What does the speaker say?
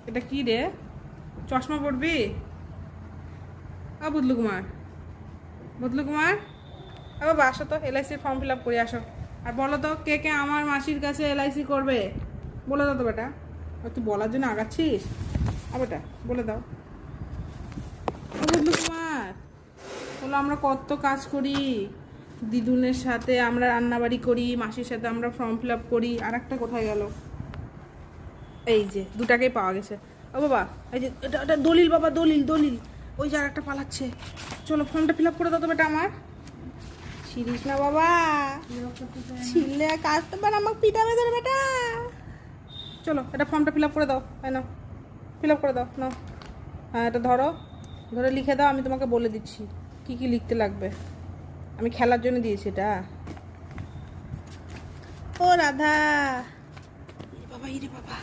এটা কি রে? চশমা পড়বি? বুদলু কুমার, বুদলু কুমার, বাবা আসো তো, এলআইসির ফর্ম ফিল আপ করে আসো। আর বলো তো কে কে আমার মাসির কাছে এলআইসি করবে? বলে দাও তো বেটা। তুই বলার জন্য আগাচ্ছিস? বেটা বলে দাও। বুদলু কুমার, বলো আমরা কত কাজ করি, দিদুনের সাথে আমরা রান্নাবাড়ি করি, মাসির সাথে আমরা ফর্ম ফিল আপ করি। আর একটা কোথায় গেল? এই যে দুটাকেই পাওয়া গেছে। বাবা, এই যে এটা এটা দলিল বাবা, দলিল দলিল। ওই যে আর একটা পালাচ্ছে। চলো ফর্মটা ফিল আপ করে দাও তো বেটা আমার। ছিড়িস না বাবা, ছিললে কাটতে পার আমাকে পিটাবে ধরে বেটা। চলো এটা ফর্মটা ফিল আপ করে দাও, তাই না? ফিল আপ করে দাও না? হ্যাঁ এটা ধরো, ধরে লিখে দাও। আমি তোমাকে বলে দিচ্ছি কি কি লিখতে লাগবে। আমি খেলার জন্য দিয়েছি এটা। ও রাধা, বাবা ইরে বাবা।